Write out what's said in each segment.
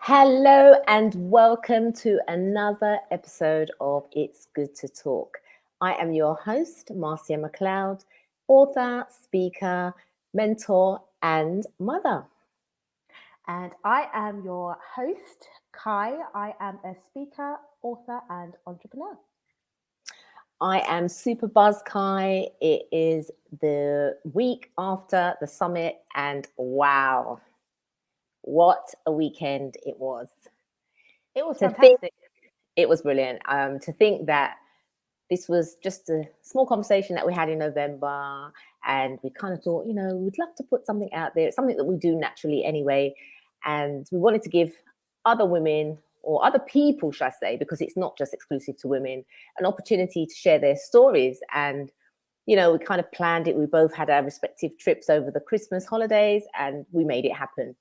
Hello and welcome to another episode of It's Good to Talk. I am your host, Marcia McLeod, author, speaker, mentor, and mother. And I am your host, Kai. I am a speaker, author, and entrepreneur. I am super buzzed, Kai. It is the week after the summit, and wow, what a weekend it was. It was To think fantastic. it was brilliant. To think that this was just a small conversation that we had in November, and we kind of thought, we'd love to put something out there. It's something that we do naturally anyway, and we wanted to give other women or other people, should I say, because it's not just exclusive to women, an opportunity to share their stories. And we kind of planned it. We both had our respective trips over the Christmas holidays, and we made it happen.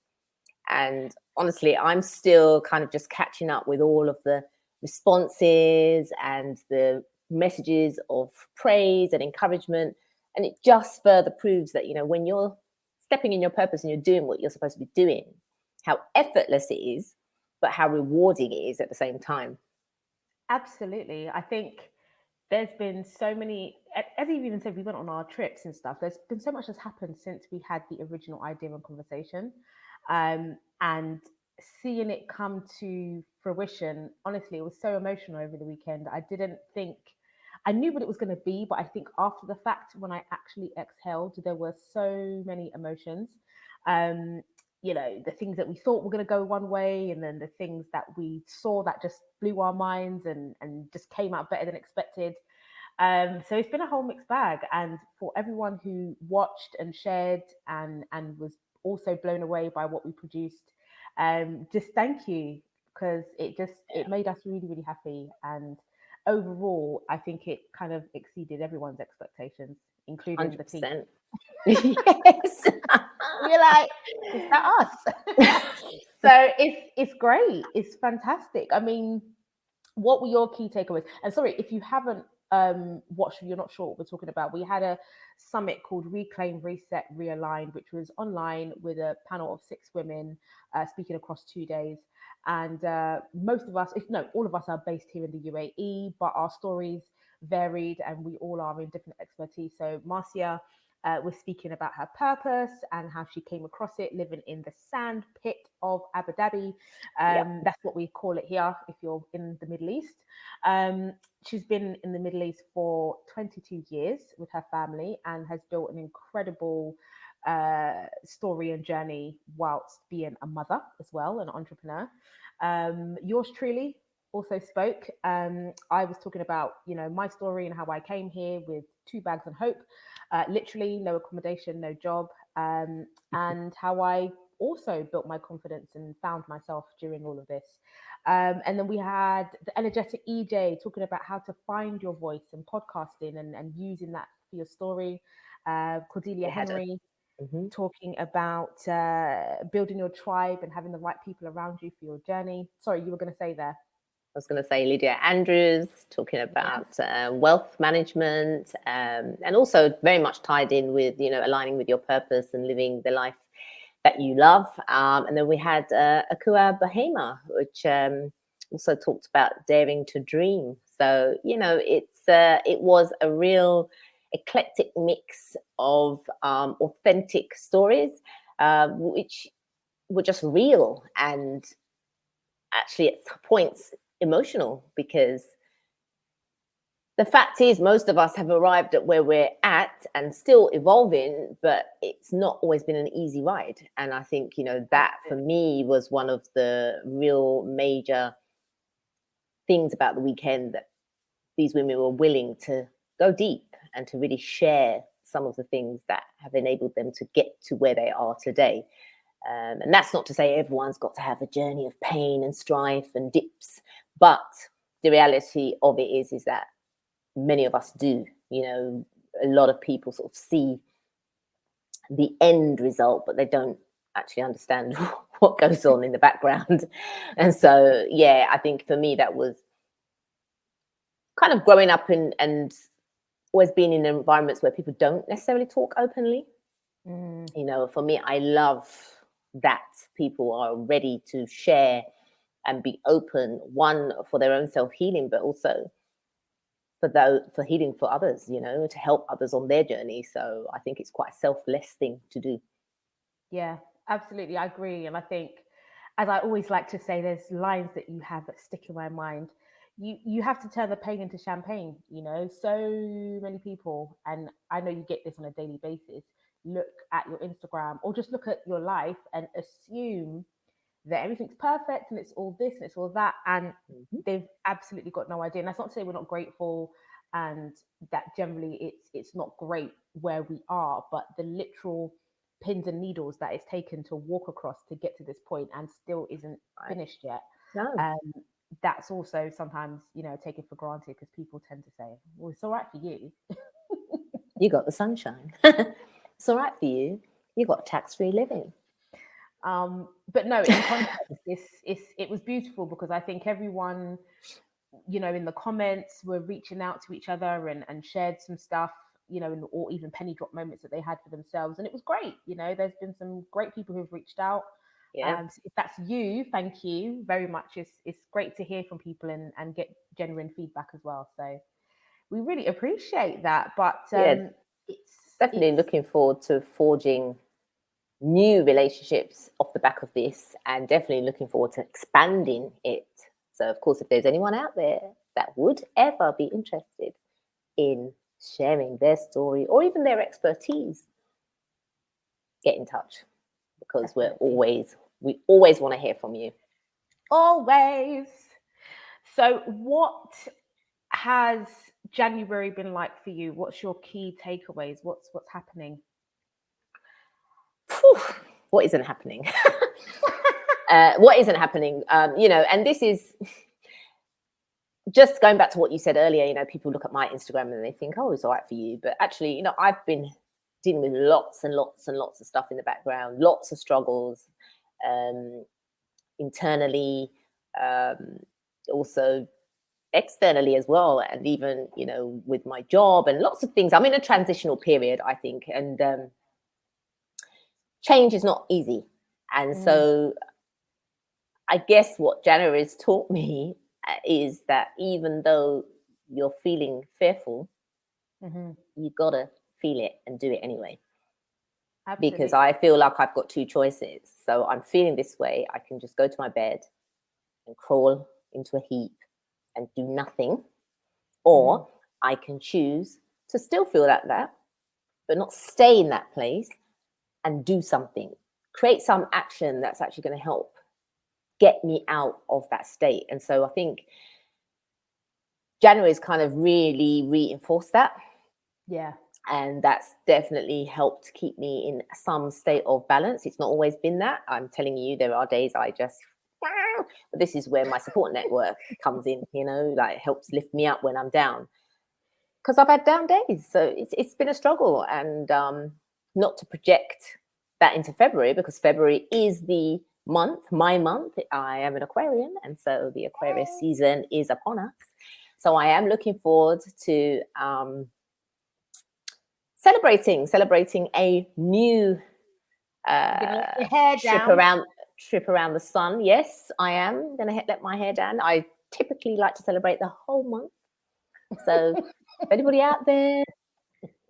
And honestly, I'm still kind of just catching up with all of the responses and the messages of praise and encouragement. And it just further proves that, when you're stepping in your purpose and you're doing what you're supposed to be doing, how effortless it is, but how rewarding it is at the same time. Absolutely. I think there's been so many, as you even said, we went on our trips and stuff. There's been so much that's happened since we had the original idea and conversation. And seeing it come to fruition, honestly, it was so emotional over the weekend. I knew what it was going to be, but I think after the fact, when I actually exhaled, there were so many emotions. Um, the things that we thought were going to go one way, and then the things that we saw that just blew our minds and just came out better than expected. So it's been a whole mixed bag. And for everyone who watched and shared and was also blown away by what we produced, just thank you, because it made us really, really happy. And overall, I think it kind of exceeded everyone's expectations, including the team. 100%. Yes. We're like, is that us? So it's great. It's fantastic. I mean, what were your key takeaways? And sorry, if you haven't watched, you're not sure what we're talking about. We had a summit called Reclaim, Reset, Realign, which was online with a panel of 6 women speaking across 2 days. And most of us, if not all of us, are based here in the UAE, but our stories varied and we all are in different expertise. So Marcia was speaking about her purpose and how she came across it, living in the sand pit of Abu Dhabi. Yep. That's what we call it here if you're in the Middle East. Um, she's been in the Middle East for 22 years with her family and has built an incredible story and journey whilst being a mother as well, an entrepreneur. Yours truly also spoke. I was talking about, my story and how I came here with 2 bags and hope, literally no accommodation, no job, and how I also built my confidence and found myself during all of this. And then we had the energetic EJ talking about how to find your voice and podcasting and using that for your story. Cordelia We had a Henry mhm. talking about building your tribe and having the right people around you for your journey. Sorry, you were going to say there. I was going to say Lydia Andrews talking Yes. about wealth management, and also very much tied in with aligning with your purpose and living the life that you love. And then we had Akua Bahema, which also talked about daring to dream. So it was a real eclectic mix of authentic stories, which were just real and actually at points emotional, because the fact is most of us have arrived at where we're at and still evolving, but it's not always been an easy ride. And I think that for me was one of the real major things about the weekend, that these women were willing to go deep and to really share some of the things that have enabled them to get to where they are today. And that's not to say everyone's got to have a journey of pain and strife and dips, but the reality of it is that many of us do. A lot of people sort of see the end result, but they don't actually understand what goes on in the background. And so, yeah, I think for me that was kind of growing up and always being in environments where people don't necessarily talk openly. Mm. For me, I love that people are ready to share and be open, one, for their own self-healing, but also for healing for others, to help others on their journey. So I think it's quite a selfless thing to do. Yeah, absolutely. I agree. And I think, as I always like to say, there's lines that you have that stick in my mind. You have to turn the pain into champagne, So many people, and I know you get this on a daily basis, look at your Instagram or just look at your life and assume that everything's perfect and it's all this and it's all that. And Mhm. they've absolutely got no idea. And that's not to say we're not grateful and that generally it's not great where we are, but the literal pins and needles that it's taken to walk across to get to this point and still isn't Right. finished yet. No, Um, that's also sometimes, taken for granted because people tend to say, well, it's all right for you. you got the sunshine. It's all right for you. You got tax-free living. But no, in context, it was beautiful because I think everyone, in the comments were reaching out to each other and shared some stuff, or even penny drop moments that they had for themselves. And it was great. There's been some great people who've reached out. Yeah. So if that's you, thank you very much. It's great to hear from people and get genuine feedback as well. So we really appreciate that. But Yeah, definitely it's looking forward to forging new relationships off the back of this, and definitely looking forward to expanding it. So, of course, if there's anyone out there that would ever be interested in sharing their story or even their expertise, get in touch, because definitely we always want to hear from you. always. So what has January been like for you? What's your key takeaways? What's happening? Phew, what isn't happening? What isn't happening? And this is just going back to what you said earlier. People look at my Instagram and they think, oh, it's all right for you. But actually, I've been dealing with lots and lots and lots of stuff in the background, lots of struggles, um, internally, um, also externally as well, and even with my job and lots of things. I'm in a transitional period, I think, and change is not easy. And Mm, so I guess what January has taught me is that even though you're feeling fearful, mm-hmm. you gotta feel it and do it anyway. Because Absolutely. I feel like I've got two choices. So I'm feeling this way, I can just go to my bed and crawl into a heap and do nothing, Mm-hmm. or I can choose to still feel like that, but not stay in that place and do something, create some action that's actually going to help get me out of that state. And so I think January's kind of really reinforced that. Yeah. And that's definitely helped keep me in some state of balance. It's not always been that. I'm telling you, there are days I just, but this is where my support network comes in, like helps lift me up when I'm down. Because I've had down days. So it's been a struggle. And not to project that into February, because February is the month, my month. I am an Aquarian. And so the Aquarius season is upon us. So I am looking forward to celebrating a new You're gonna let your hair trip down. around the sun. Yes, I am going to let my hair down. I typically like to celebrate the whole month. So if anybody out there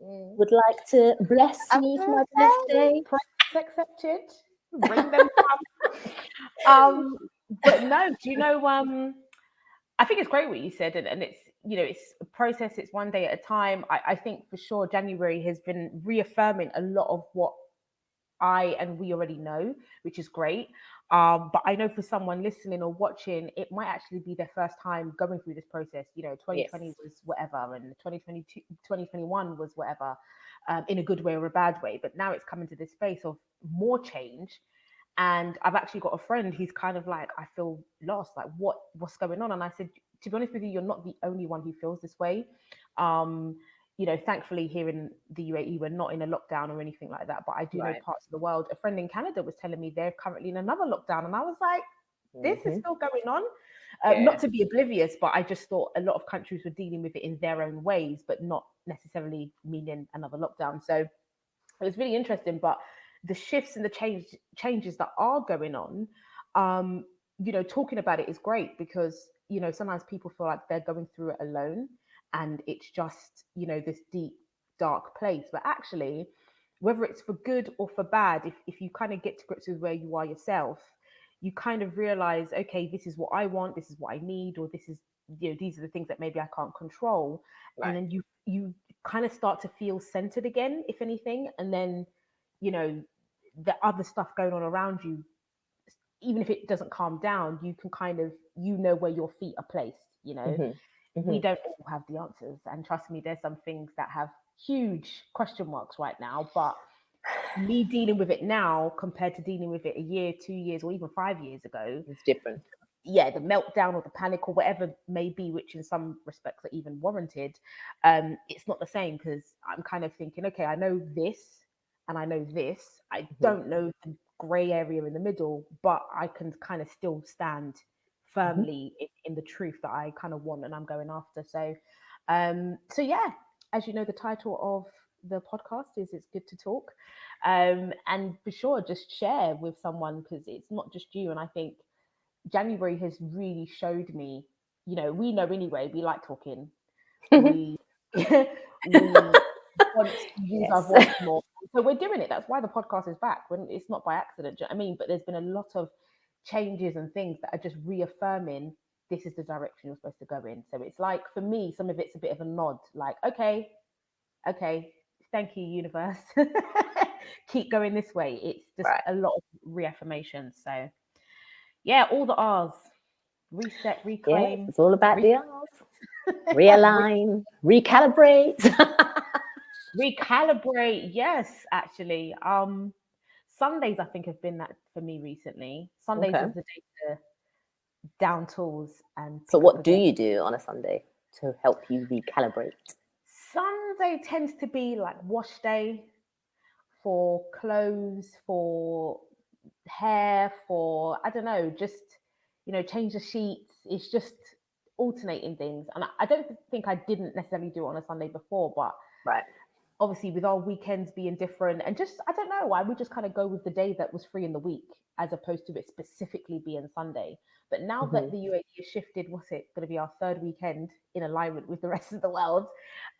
Mm. would like to bless Happy me for my birthday, birthday, presents accepted. Bring them but no, do you know? I think it's great what you said, and it's it's a process. It's one day at a time. I think for sure January has been reaffirming a lot of what I and we already know, which is great. But I know for someone listening or watching, it might actually be their first time going through this process. 2020 yes, was whatever, and 2022, 2021 was whatever, in a good way or a bad way. But now it's coming to this space of more change. And I've actually got a friend who's kind of like, I feel lost. Like, what's going on? And I said, to be honest with you, you're not the only one who feels this way. Um, thankfully here in the UAE, we're not in a lockdown or anything like that. But I do know right, parts of the world. A friend in Canada was telling me they're currently in another lockdown, and I was like, this is hmm, still going on. yeah, Not to be oblivious, but I just thought a lot of countries were dealing with it in their own ways, but not necessarily meaning another lockdown. So it was really interesting. But the shifts and the changes that are going on, um, talking about it is great because, sometimes people feel like they're going through it alone and it's just, this deep, dark place. But actually, whether it's for good or for bad, if you kind of get to grips with where you are yourself, you kind of realize, okay, this is what I want, this is what I need, or this is, these are the things that maybe I can't control. And Right. then you kind of start to feel centered again, if anything. And then, you know, the other stuff going on around you, even if it doesn't calm down, you can kind of, where your feet are placed. Hmm. We Hmm. don't all have the answers. And trust me, there's some things that have huge question marks right now. But me dealing with it now compared to dealing with it a year, 2 years, or even 5 years ago, It's different. yeah, the meltdown or the panic or whatever may be, which in some respects are even warranted, it's not the same because I'm kind of thinking, okay, I know this and I know this. I Hmm. don't know the grey area in the middle, but I can kind of still stand Hmm. firmly in the truth that I kind of want and I'm going after. So yeah, as you know, the title of the podcast is "It's Good to Talk," and for sure, just share with someone because it's not just you. And I think January has really showed me, we know anyway, we like talking. We we want to use our Yes. voice more. So we're doing it. That's why the podcast is back. When it's not by accident. Do you know what I mean? But there's been a lot of changes and things that are just reaffirming this is the direction you're supposed to go in. So it's like for me, some of it's a bit of a nod, like, okay, thank you, universe. Keep going this way. It's just Right. a lot of reaffirmation. So yeah, all the R's. Reset, Yes, reclaim, it's all about re- the arts. Realign, recalibrate. recalibrate. Yes, actually. Sundays I think have been that for me recently. Sundays Okay. is the day to down tools and So, pick up what do again. you do on a Sunday to help you recalibrate? Sunday tends to be like wash day for clothes, for hair, for I don't know, just change the sheets. It's just alternating things. And I don't think I didn't necessarily do it on a Sunday before, but Right. obviously with our weekends being different and just I don't know why we just kind of go with the day that was free in the week as opposed to it specifically being Sunday. But now that Hmm. the UAE has shifted, what's it going to be our third weekend in alignment with the rest of the world?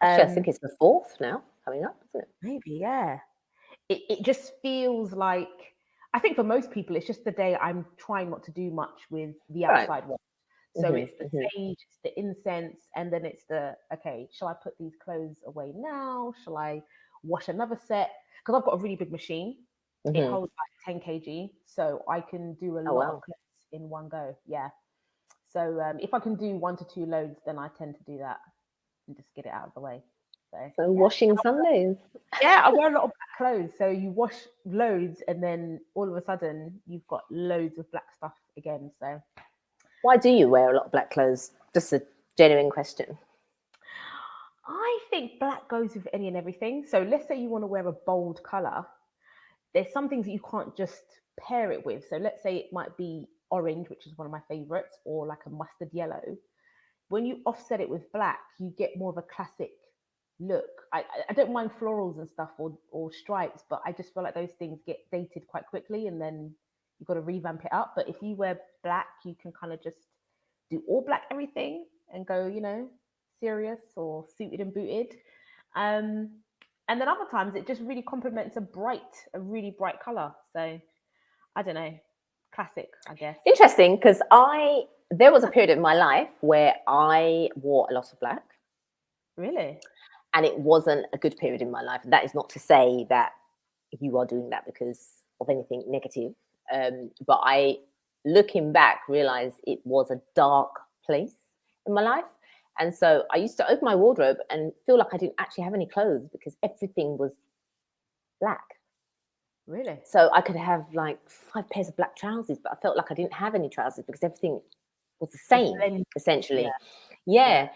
Actually, I think um it's the fourth now coming up, isn't it? Maybe, yeah. It just feels like, I think for most people it's just the day I'm trying not to do much with the Right. outside world. So Hmm. it's the Hmm. sage, it's the incense, and then it's the, okay, shall I put these clothes away now? Shall I wash another set? Because I've got a really big machine. It Hmm. holds like 10 kg, so I can do a Oh, lot of wow. clothes in one go. Yeah. So if I can do 1 to 2 loads, then I tend to do that and just get it out of the way. So So, yeah. washing Sundays. Yeah, I wear a lot of black clothes. So you wash loads and then all of a sudden you've got loads of black stuff again. So Why do you wear a lot of black clothes? Just a genuine question. I think black goes with any and everything. So let's say you want to wear a bold color. There's some things that you can't just pair it with. So let's say it might be orange, which is one of my favorites, or like a mustard yellow. When you offset it with black, you get more of a classic look. I don't mind florals and stuff or stripes, but I just feel like those things get dated quite quickly and then you've got to revamp it up. But if you wear black, you can kind of just do all black everything and go, serious or suited and booted. Um, and then other times it just really complements a really bright color. So I don't know, classic, I guess. Interesting, because there was a period in my life where I wore a lot of black, Really? and it wasn't a good period in my life. That is not to say that you are doing that because of anything negative. But I, looking back, realized it was a dark place in my life. And so I used to open my wardrobe and feel like I didn't actually have any clothes because everything was black. Really? So I could have like 5 pairs of black trousers, but I felt like I didn't have any trousers because everything was the Just same, blend. Yeah. essentially. Yeah. Yeah.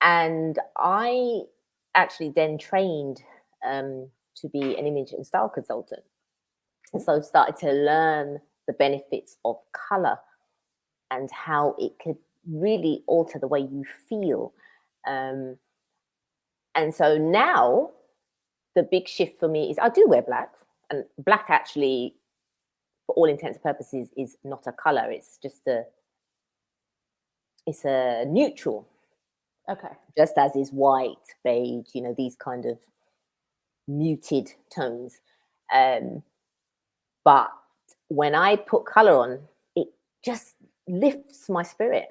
And I actually then trained to be an image and style consultant. And so started to learn the benefits of color and how it could really alter the way you feel. Um, and so now the big shift for me is I do wear black, and black actually for all intents and purposes, is not a color. It's just it's a neutral. Okay. Just as is white, beige, these kind of muted tones. But when I put color on, it just lifts my spirit.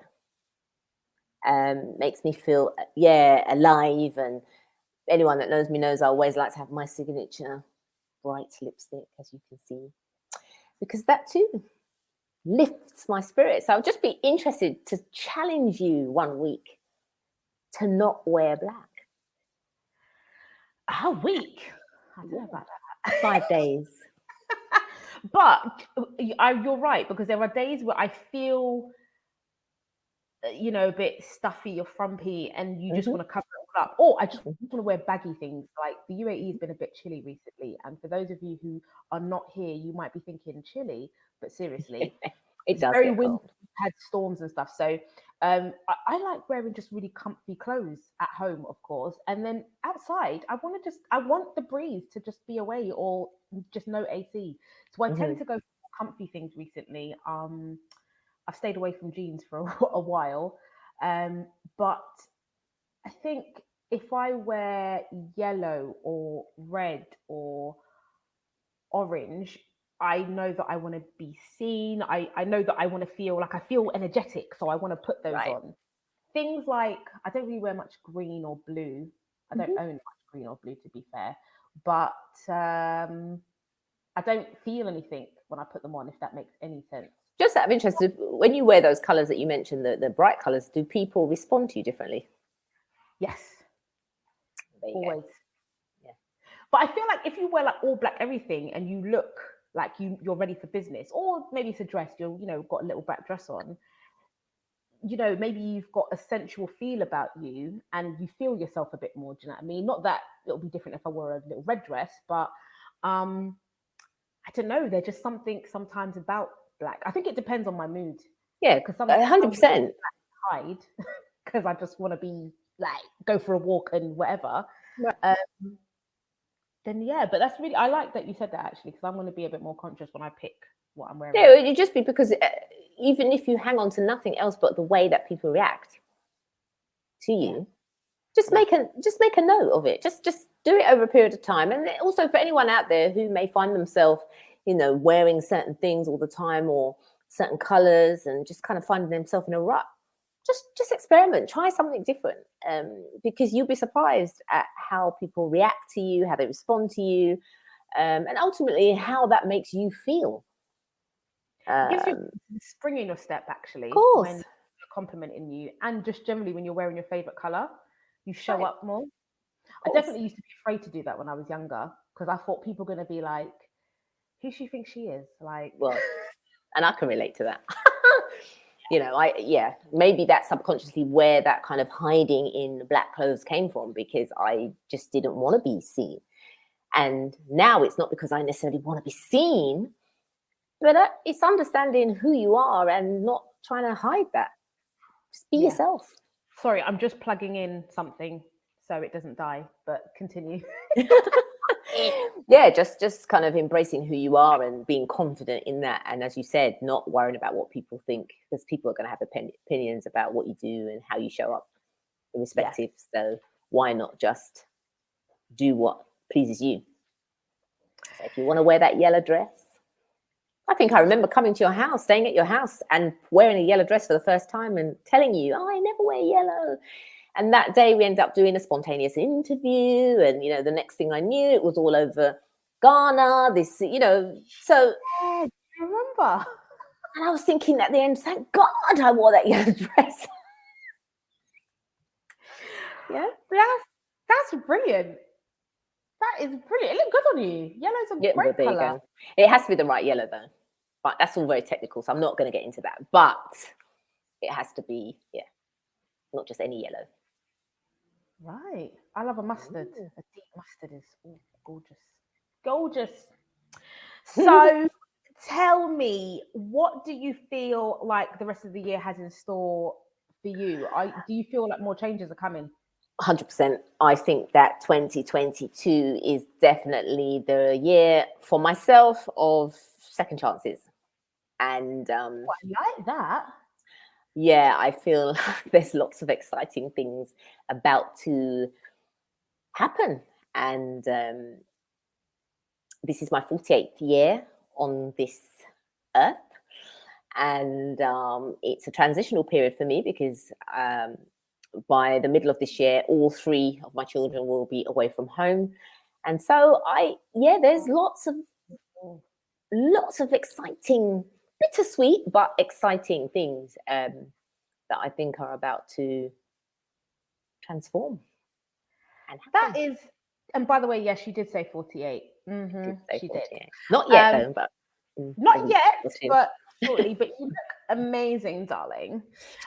Makes me feel, alive. And anyone that knows me knows I always like to have my signature bright lipstick, as you can see, because that too lifts my spirit. So I'll just be interested to challenge you one week to not wear black. A week? I don't know about that. 5 days. But you're right, because there are days where I feel, a bit stuffy or frumpy, and you just want to cover it all up. Or I just want to wear baggy things. Like the UAE has been a bit chilly recently, and for those of you who are not here, you might be thinking chilly, but seriously, It's very windy. We've had storms and stuff, so I like wearing just really comfy clothes at home, of course, and then outside, I want the breeze to just be away, or just no AC. So I tend to go for comfy things recently. I've stayed away from jeans for a while, but I think if I wear yellow or red or orange, I know that I want to be seen. I know that I want to feel like I feel energetic, so I want to put those on. Things like, I don't really wear much green or blue. I don't own much green or blue, to be fair, but I don't feel anything when I put them on, if that makes any sense. Just out of interest, when you wear those colours that you mentioned, the bright colours, do people respond to you differently? Yes. Always. Yeah. But I feel like if you wear like all black everything and you look like you're ready for business, or maybe it's a dress, you're got a little black dress on, maybe you've got a sensual feel about you and you feel yourself a bit more. Do you know what I mean? Not that it'll be different if I wore a little red dress, but I don't know. There's just something sometimes about black. I think it depends on my mood. Yeah, because 100%. Hide because I just want to be like go for a walk and whatever. Right. Then but that's really, I like that you said that, actually, because I'm going to be a bit more conscious when I pick what I'm wearing. Yeah, it'd just be because even if you hang on to nothing else but the way that people react to you, just make a note of it. Just do it over a period of time. And also for anyone out there who may find themselves, wearing certain things all the time or certain colors and just kind of finding themselves in a rut, just experiment, try something different, because you'll be surprised at how people react to you, how they respond to you, and ultimately how that makes you feel. It gives you spring in your step, actually, of course, when they're complimenting you, and just generally when you're wearing your favorite color, you show up more. I definitely used to be afraid to do that when I was younger, because I thought people were going to be like, who she thinks she is, like. Well, and I can relate to that. Maybe that's subconsciously where that kind of hiding in black clothes came from, because I just didn't want to be seen. And now it's not because I necessarily want to be seen, but it's understanding who you are and not trying to hide that. Just be yourself. Sorry, I'm just plugging in something so it doesn't die, but continue. Yeah, just kind of embracing who you are and being confident in that. And as you said, not worrying about what people think, because people are going to have opinions about what you do and how you show up, irrespective. So why not just do what pleases you? So if you want to wear that yellow dress, I think I remember coming to your house, staying at your house and wearing a yellow dress for the first time and telling you, I never wear yellow. And that day we ended up doing a spontaneous interview. And, the next thing I knew, it was all over Ghana, so. Yeah, I remember. And I was thinking at the end, thank God I wore that yellow dress. Yeah, that's brilliant. That is brilliant. It looked good on you. Yellow's a great there color. You go. It has to be the right yellow, though. But that's all very technical, so I'm not going to get into that. But it has to be, not just any yellow. Right. I love a mustard. A deep mustard is gorgeous. Gorgeous. So tell me, what do you feel like the rest of the year has in store for you? Do you feel like more changes are coming? 100%. I think that 2022 is definitely the year for myself of second chances. And I like that. yeah, I feel there's lots of exciting things about to happen. And this is my 48th year on this earth. And it's a transitional period for me because by the middle of this year, all three of my children will be away from home. And so there's lots of exciting, bittersweet, but exciting things that I think are about to transform and That happen. is, and by the way, yes, she did say 48. I did say She did. 48. Not yet, Um, though, but in a not week yet, or two. but shortly. But you look amazing, darling.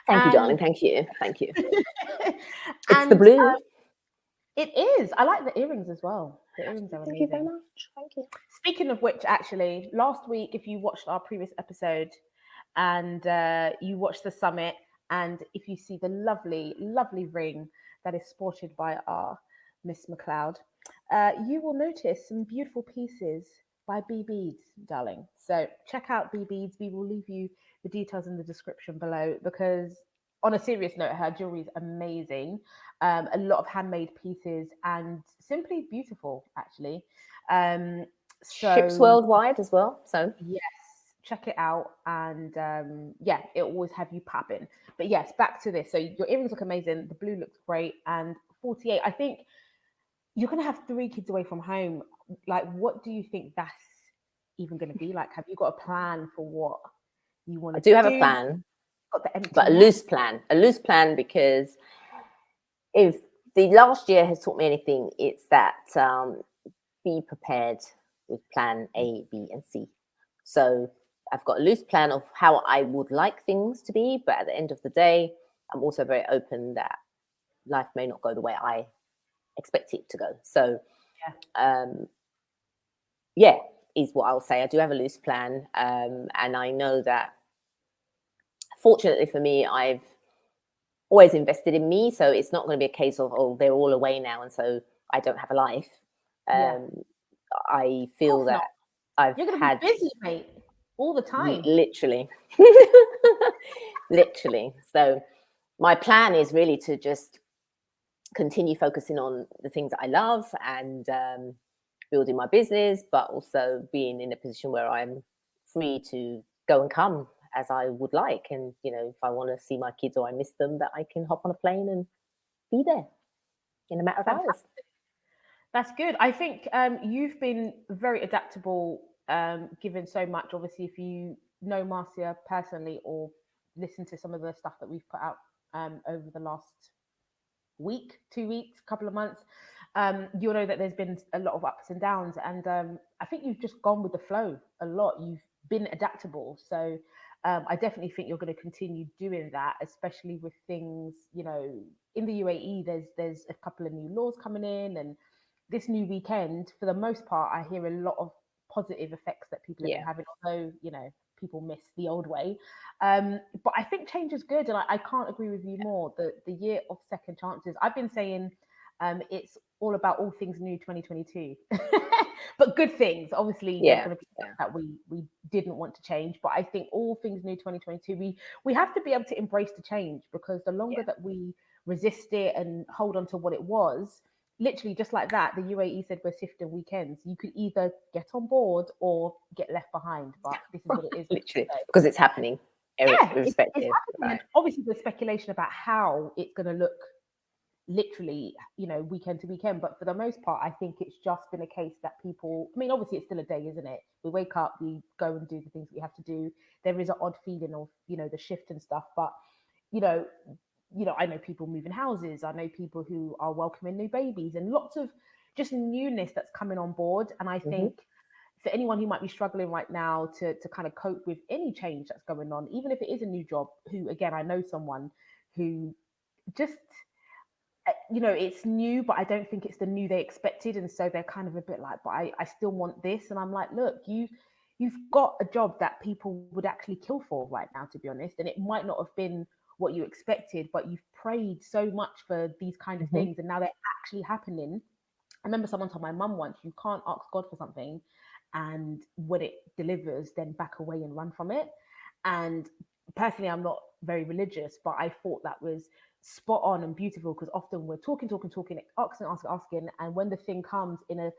Thank you, darling. And Thank you. Thank you. It's the and blue. it is. I like the earrings as well. The earrings are Thank you very amazing. much. Thank you. Speaking of which, actually, last week, if you watched our previous episode and you watched the summit, and if you see the lovely, lovely ring that is sported by our Miss McLeod, you will notice some beautiful pieces by B Beads, darling. So check out B Beads. We will leave you the details in the description below because, on a serious note, her jewelry is amazing. A lot of handmade pieces and simply beautiful, actually. Ships So worldwide as well. So yes, check it out, and it'll always have you popping. But yes, back to this. So your earrings look amazing. The blue looks great, and 48. I think you're gonna have 3 kids away from home. Like, what do you think that's even gonna be like? Have you got a plan for what you want I to do have a do? plan, Got the empty but a nest. loose plan. A loose plan because if the last year has taught me anything, it's that be prepared with plan A, B, and C. So I've got a loose plan of how I would like things to be, but at the end of the day, I'm also very open that life may not go the way I expect it to go. So, is what I'll say. I do have a loose plan, and I know that fortunately for me, I've always invested in me. So it's not going to be a case of, oh, they're all away now, and so I don't have a life. Yeah, I of feel course not. that I've You're gonna be had busy, mate, all the time. literally, literally. So my plan is really to just continue focusing on the things that I love and building my business, but also being in a position where I'm free to go and come as I would like. And, if I want to see my kids or I miss them, that I can hop on a plane and be there in a matter of hours. Fantastic. That's good. I think you've been very adaptable, given so much. Obviously, if you know Marcia personally or listen to some of the stuff that we've put out over the last week, 2 weeks, couple of months, you'll know that there's been a lot of ups and downs. And I think you've just gone with the flow a lot. You've been adaptable. So I definitely think you're going to continue doing that, especially with things, in the UAE, there's a couple of new laws coming in, and this new weekend, for the most part, I hear a lot of positive effects that people have been Yeah. having, although, people miss the old way. But I think change is good, and I can't agree with you more. The year of second chances. I've been saying it's all about all things new 2022, but good things. Obviously, there's Yeah. going to be stuff that we didn't want to change, but I think all things new 2022. We have to be able to embrace the change, because the longer that we resist it and hold on to what it was, literally just like that, the UAE said we're sifting weekends. You could either get on board or get left behind, but this is what it is. Literally, because it's happening, It's irrespective. happening. Right. And obviously there's speculation about how it's going to look literally, weekend to weekend. But for the most part, I think it's just been a case that people, I mean, obviously it's still a day, isn't it? We wake up, we go and do the things we have to do. There is an odd feeling of, the shift and stuff. But, you know, I know people moving houses. I know people who are welcoming new babies and lots of just newness that's coming on board. And I Mm-hmm. think for anyone who might be struggling right now to kind of cope with any change that's going on, even if it is a new job, who, again, I know someone who just, it's new, but I don't think it's the new they expected. And so they're kind of a bit like, but I still want this. And I'm like, look, you've got a job that people would actually kill for right now, to be honest. And it might not have been what you expected, but you've prayed so much for these kind of Mm-hmm. things, and now they're actually happening. I remember someone told my mum once, you can't ask God for something and when it delivers, then back away and run from it. And personally, I'm not very religious, but I thought that was spot on and beautiful, because often we're talking, asking, and when the thing comes in a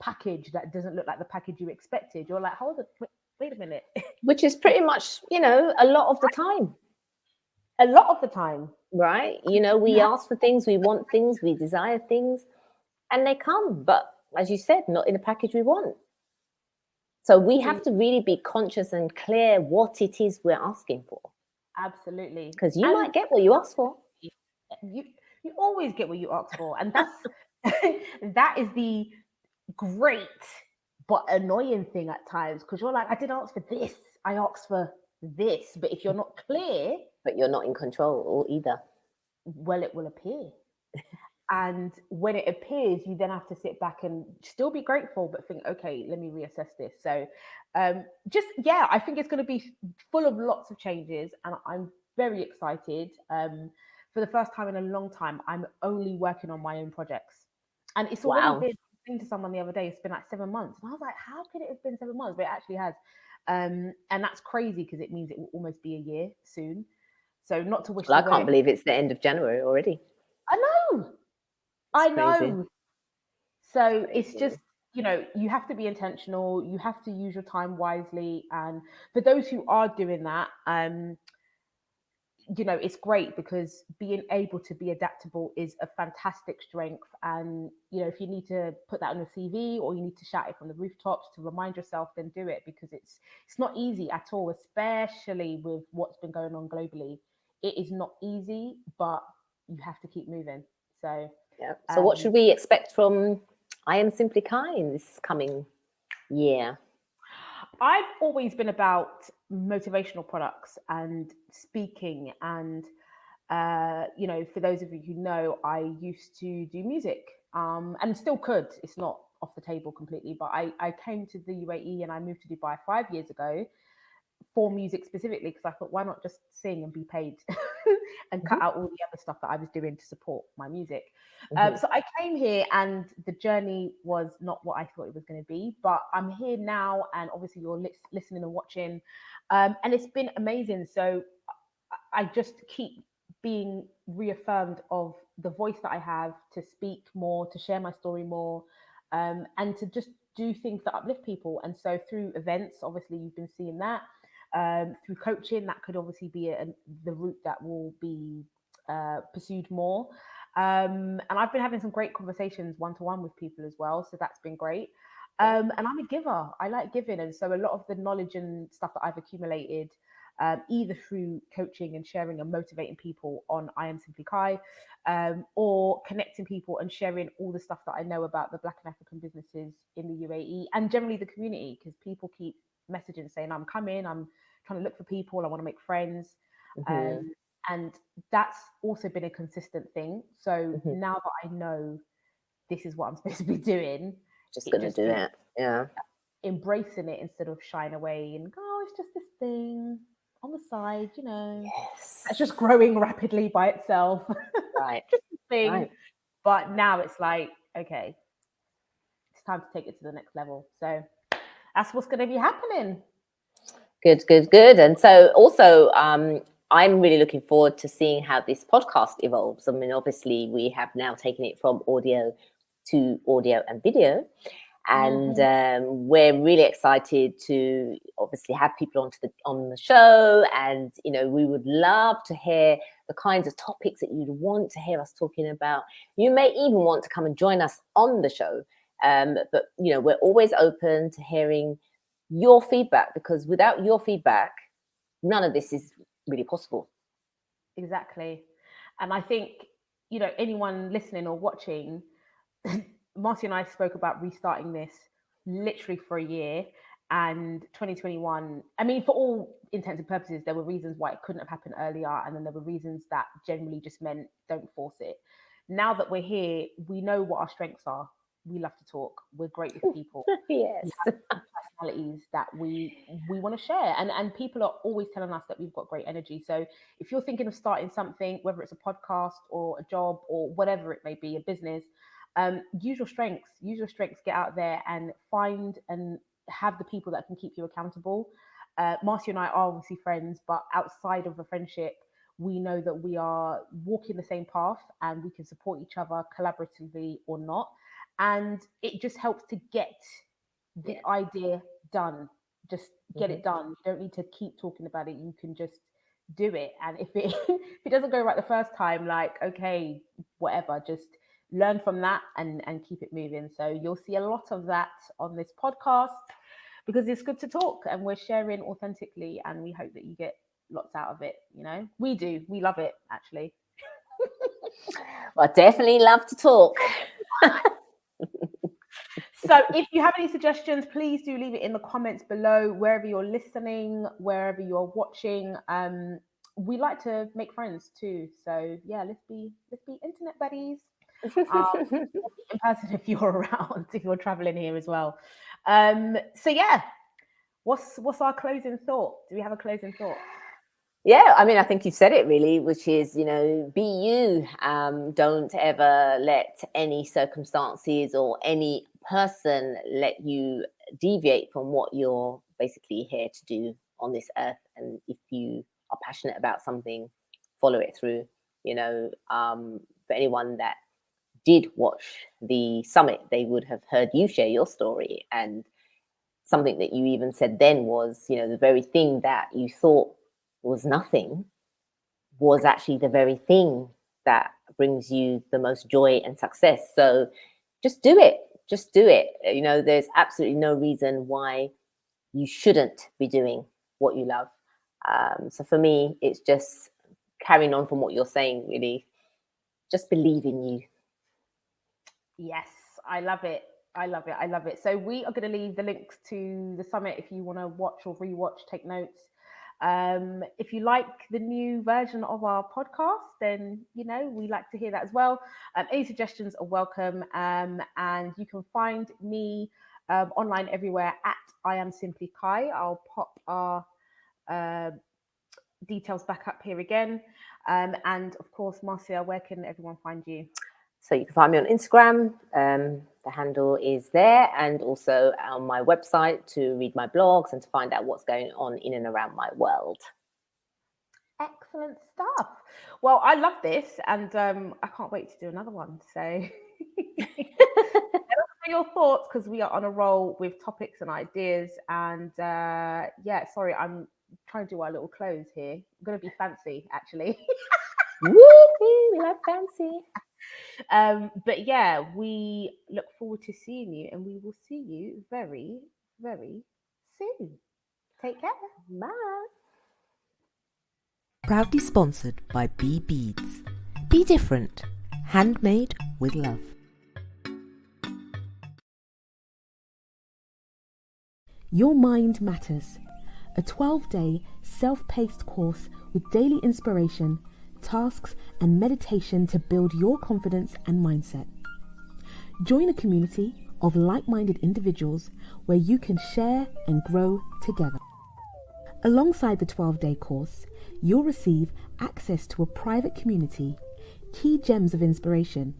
package that doesn't look like the package you expected, you're like, hold on, wait a minute. Which is pretty much, a lot of the time, A lot of the time. right? You We have, ask for things, we want things, we desire things, and they come. But as you said, not in the package we want. So we have to really be conscious and clear what it is we're asking for, absolutely. because you And might get what you ask for. you you always get what you ask for, and that's that is the great but annoying thing at times, because you're like, I didn't ask for this, I asked for this. But if you're not clear, But you're not in control either. well, it will appear. And when it appears, you then have to sit back and still be grateful, but think, okay, let me reassess this. So just, yeah, I think it's going to be full of lots of changes, and I'm very excited. For the first time in a long time, I'm only working on my own projects, and it's already Wow. been, saying to someone the other day, it's been like 7 months, and I was like, how could it have been 7 months? But it actually has. And that's crazy, because it means it will almost be a year soon. So not to wish Well, the I can't away. believe it's the end of January already. I know, It's I crazy. know. So it's Crazy. just, you have to be intentional, you have to use your time wisely. And for those who are doing that, it's great, because being able to be adaptable is a fantastic strength. And, if you need to put that on your CV, or you need to shout it from the rooftops to remind yourself, then do it, because it's not easy at all, especially with what's been going on globally. It is not easy, but you have to keep moving. So, Yeah. So what um, should we expect from I Am Simply Kai in this coming year? I've always been about motivational products and speaking. And, for those of you who know, I used to do music, and still could. It's not off the table completely, but I came to the UAE and I moved to Dubai 5 years ago for music specifically, because I thought, why not just sing and be paid and cut Hmm. out all the other stuff that I was doing to support my music. Hmm. So I came here, and the journey was not what I thought it was going to be, but I'm here now, and obviously you're listening and watching, and it's been amazing. So I just keep being reaffirmed of the voice that I have, to speak more, to share my story more, and to just do things that uplift people. And so through events, obviously you've been seeing that. Through coaching, that could obviously be the route that will be pursued more. And I've been having some great conversations one to one with people as well, so that's been great. And I'm a giver. I like giving, and so a lot of the knowledge and stuff that I've accumulated, either through coaching and sharing and motivating people on I Am Simply Kai, or connecting people and sharing all the stuff that I know about the Black and African businesses in the UAE, and generally the community, because people keep messaging saying, I'm coming, I'm trying to look for people, I want to make friends. Hmm. Um, and that's also been a consistent thing. So Hmm. now that I know this is what I'm supposed to be doing, Just it gonna just do means it. Yeah. embracing it instead of shying away and go, oh, it's just this thing on the side, that's Yes. just growing rapidly by itself. Right. Just a thing. Right. But now it's like, okay, it's time to take it to the next level. So that's what's going to be happening. Good, good, good. And so also, I'm really looking forward to seeing how this podcast evolves. I mean, obviously, we have now taken it from audio to audio and video. And Mhm. we're really excited to obviously have people on the show. And, we would love to hear the kinds of topics that you'd want to hear us talking about. You may even want to come and join us on the show. But, we're always open to hearing your feedback, because without your feedback, none of this is really possible. Exactly. And I think, anyone listening or watching, Marcy and I spoke about restarting this literally for a year. And 2021, I mean, for all intents and purposes, there were reasons why it couldn't have happened earlier. And then there were reasons that generally just meant don't force it. Now that we're here, we know what our strengths are. We love to talk. We're great with people. We Yes. have personalities that we want to share, and people are always telling us that we've got great energy. So if you're thinking of starting something, whether it's a podcast or a job or whatever it may be, a business, use your strengths, get out there and find and have the people that can keep you accountable. Marcia and I are obviously friends, but outside of a friendship, we know that we are walking the same path and we can support each other collaboratively or not. And it just helps to get the idea done. Just get it done. You don't need to keep talking about it. You can just do it. And if it if it doesn't go right the first time, like, okay, whatever, just learn from that and keep it moving. So you'll see a lot of that on this podcast, because it's good to talk and we're sharing authentically, and we hope that you get lots out of it. We do. We love it, actually. Well, I definitely love to talk. So if you have any suggestions, please do leave it in the comments below, wherever you're listening, wherever you're watching. We like to make friends too. So yeah, let's be internet buddies. In person if you're around, if you're traveling here as well. So yeah, what's our closing thought? Do we have a closing thought? Yeah, I mean, I think you said it really, which is, be you. Don't ever let any circumstances or any person let you deviate from what you're basically here to do on this earth. And if you are passionate about something, follow it through. For anyone that did watch the summit, they would have heard you share your story. And something that you even said then was, the very thing that you thought was nothing was actually the very thing that brings you the most joy and success. So just do it. There's absolutely no reason why you shouldn't be doing what you love. So for me, it's just carrying on from what you're saying, really. Just believe in you. Yes, I love it. So we are going to leave the links to the summit if you want to watch or rewatch, take notes. If you like the new version of our podcast, then we like to hear that as well. Any suggestions are welcome, and you can find me online everywhere at I am simply Kai. I'll pop our details back up here again, and of course, Marcia, where can everyone find you? So you can find me on Instagram. The handle is there, and also on my website to read my blogs and to find out what's going on in and around my world. Excellent stuff. Well, I love this, and I can't wait to do another one. So let us know your thoughts, because we are on a roll with topics and ideas. And sorry, I'm trying to do our little close here. I'm going to be fancy, actually. Woo-hoo, we love fancy. But yeah, we look forward to seeing you, and we will see you very, very soon. Take care. Bye. Proudly sponsored by Bee Beads. Be different. Handmade with love. Your Mind Matters. A 12-day self-paced course with daily inspiration, tasks and meditation to build your confidence and mindset. Join a community of like-minded individuals where you can share and grow together. Alongside the 12-day course, you'll receive access to a private community, key gems of inspiration,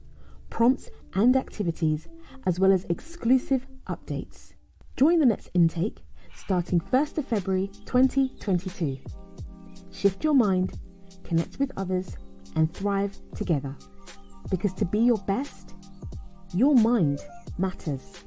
prompts and activities, as well as exclusive updates. Join the next intake starting 1st of February 2022. Shift your mind, connect with others, and thrive together. Because to be your best, your mind matters.